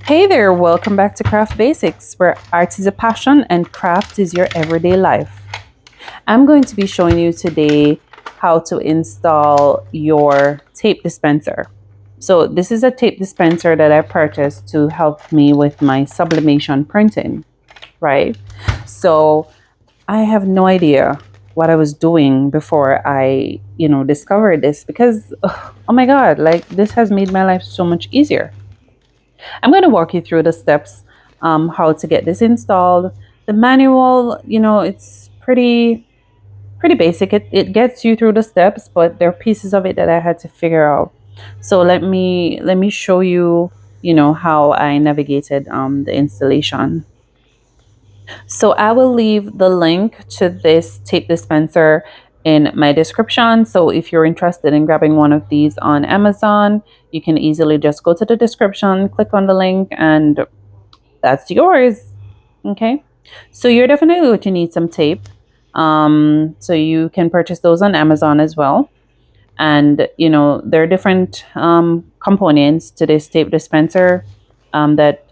Hey there, welcome back to Craft Basics, where art is a passion and craft is your everyday life. I'm going to be showing you today how to install your tape dispenser. So this is a tape dispenser that I purchased to help me with my sublimation printing, right? So I have no idea what I was doing before I, discovered this because, oh my God, like this has made my life so much easier. I'm going to walk you through the steps, how to get this installed. The manual, it's pretty basic. It gets you through the steps, but there are pieces of it that I had to figure out. So let me show you, how I navigated the installation. So I will leave the link to this tape dispenser in my description. So if you're interested in grabbing one of these on Amazon, you can easily just go to the description, click on the link, and that's yours. Okay. So you're definitely going to need some tape. So you can purchase those on Amazon as well. And there are different components to this tape dispenser that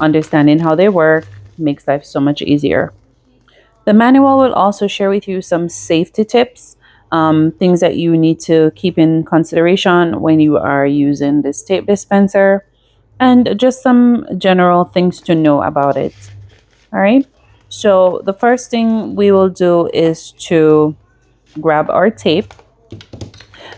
understanding how they work makes life so much easier. The manual will also share with you some safety tips, things that you need to keep in consideration when you are using this tape dispenser, and just some general things to know about it. All right. So the first thing we will do is to grab our tape.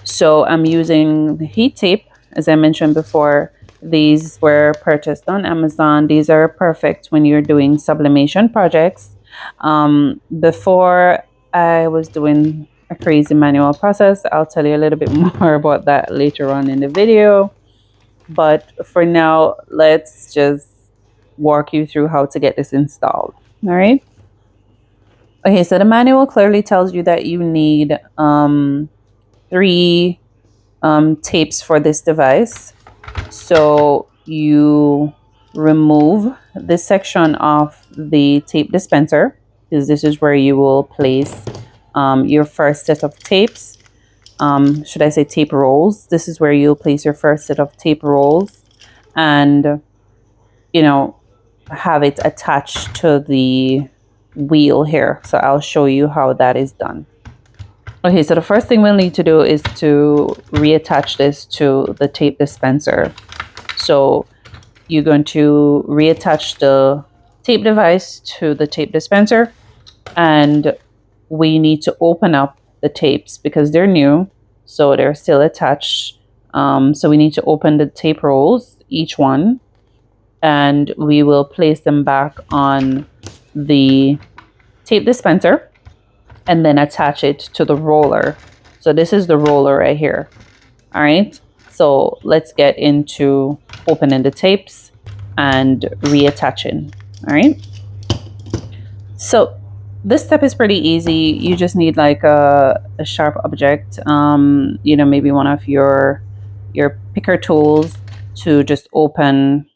So I'm using the heat tape. As I mentioned before, these were purchased on Amazon. These are perfect when you're doing sublimation projects. Before I was doing a crazy manual process. I'll tell you a little bit more about that later on in the video. But for now, let's just walk you through how to get this installed. All right. Okay, so the manual clearly tells you that you need three tapes for this device. So you remove this section of the tape dispenser, because this is where you will place your first set of tapes. Should I say tape rolls? This is where you'll place your first set of tape rolls and, have it attached to the wheel here. So I'll show you how that is done. Okay, so the first thing we'll need to do is to reattach this to the tape dispenser. So you're going to reattach the tape device to the tape dispenser, and we need to open up the tapes because they're new, so they're still attached. So we need to open the tape rolls, each one, and we will place them back on the tape dispenser and then attach it to the roller. So this is the roller right here. All right. So let's get into opening the tapes and reattaching. All right. So this step is pretty easy. You just need like a sharp object, maybe one of your picker tools to just open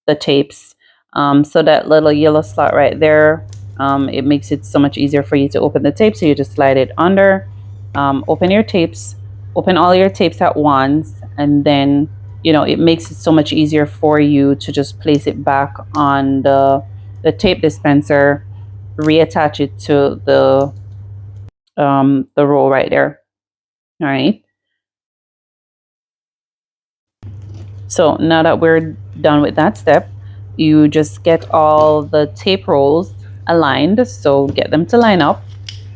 the tapes. So that little yellow slot right there, it makes it so much easier for you to open the tape. So you just slide it under, open your tapes, open all your tapes at once, and then it makes it so much easier for you to just place it back on the tape dispenser, reattach it to the roll right there. All right. So now that we're done with that step, you just get all the tape rolls aligned. So get them to line up,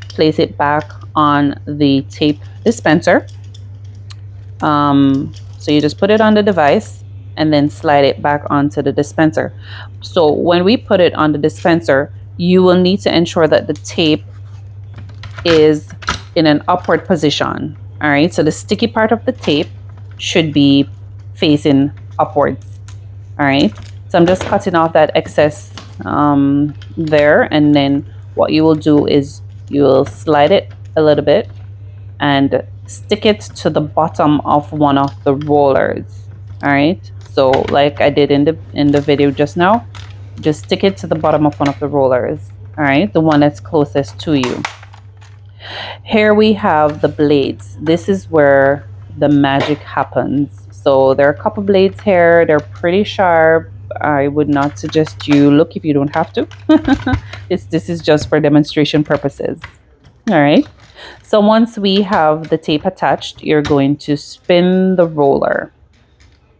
place it back on the tape dispenser. So you just put it on the device and then slide it back onto the dispenser. So when we put it on the dispenser, you will need to ensure that the tape is in an upward position. All right. So the sticky part of the tape should be facing upwards. All right. So I'm just cutting off that excess there. And then what you will do is you will slide it a little bit and stick it to the bottom of one of the rollers. All right. So like I did in the video just now, just stick it to the bottom of one of the rollers. All right. The one that's closest to you. Here we have the blades. This is where the magic happens. So there are a couple blades here. They're pretty sharp. I would not suggest you look if you don't have to. This is just for demonstration purposes. All right. So once we have the tape attached, you're going to spin the roller.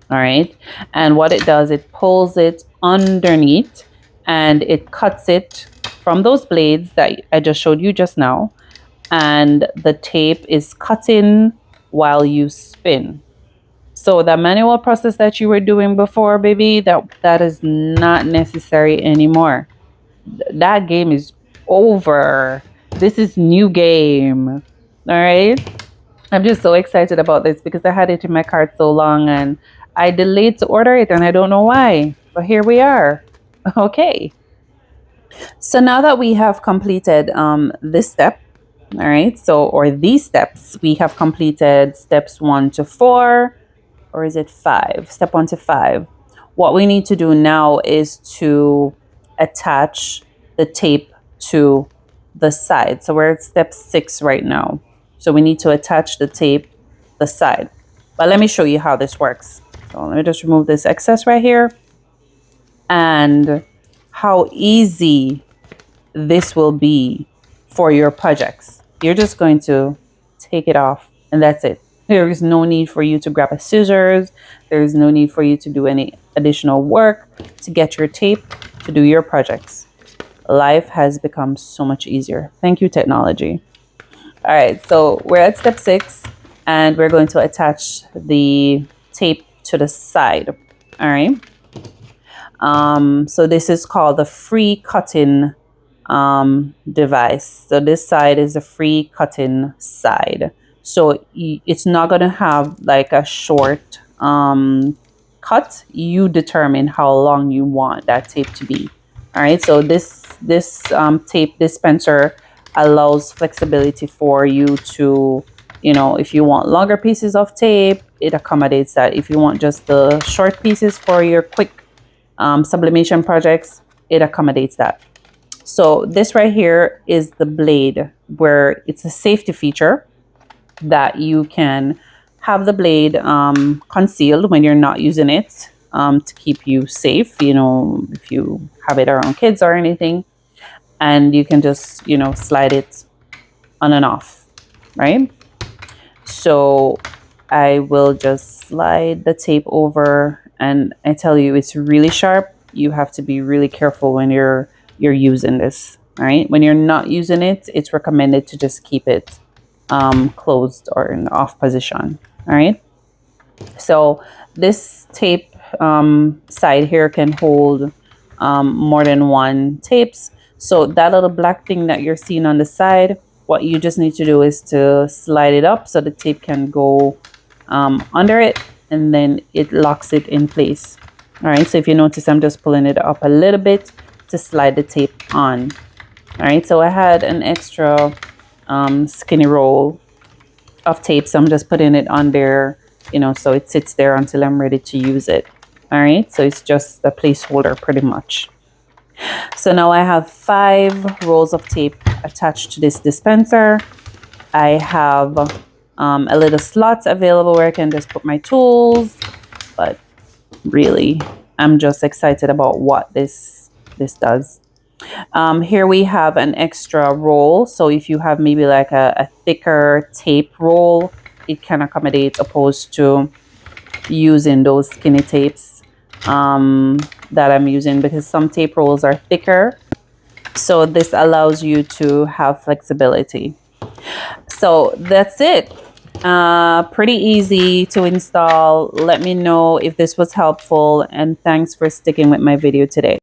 All right. And what it does, it pulls it underneath and it cuts it from those blades that I just showed you just now. And the tape is cutting while you spin. So the manual process that you were doing before, baby, that is not necessary anymore. That game is over. This is new game. All right. I'm just so excited about this because I had it in my cart so long and I delayed to order it and I don't know why. But here we are. Okay. So now that we have completed this step, all right, so or these steps, we have completed steps 1 to 4, or is it 5? Step 1 to 5. What we need to do now is to attach the tape to the side. So we're at step 6 right now. So we need to attach the tape the side. But let me show you how this works. So let me just remove this excess right here. And how easy this will be for your projects. You're just going to take it off and that's it. There is no need for you to grab a scissors. There is no need for you to do any additional work to get your tape to do your projects. Life has become so much easier. Thank you, technology. All right, so we're at step 6 and we're going to attach the tape to the side. All right. So this is called the free cutting device. So this side is a free cutting side. So it's not going to have like a short cut. You determine how long you want that tape to be. All right. So this tape dispenser allows flexibility for you to, you know, if you want longer pieces of tape, it accommodates that. If you want just the short pieces for your quick sublimation projects, it accommodates that. So this right here is the blade, where it's a safety feature that you can have the blade concealed when you're not using it to keep you safe, you know, if you have it around kids or anything. And you can just, you know, slide it on and off, right? So I will just slide the tape over, and I tell you, it's really sharp. You have to be really careful when you're using this. All right. When you're not using it, it's recommended to just keep it closed or in off position. All right. So this tape side here can hold more than one tapes. So that little black thing that you're seeing on the side, what you just need to do is to slide it up so the tape can go under it, and then it locks it in place. All right. So if you notice, I'm just pulling it up a little bit to slide the tape on. All right. So I had an extra skinny roll of tape, so I'm just putting it on there, you know, so it sits there until I'm ready to use it. All right. So it's just a placeholder pretty much. So now I have 5 rolls of tape attached to this dispenser. I have a little slot available where I can just put my tools, but really I'm just excited about what this does. Here we have an extra roll. So if you have maybe like a thicker tape roll, it can accommodate, opposed to using those skinny tapes that I'm using, because some tape rolls are thicker. So this allows you to have flexibility. So that's it. Pretty easy to install. Let me know if this was helpful, and thanks for sticking with my video today.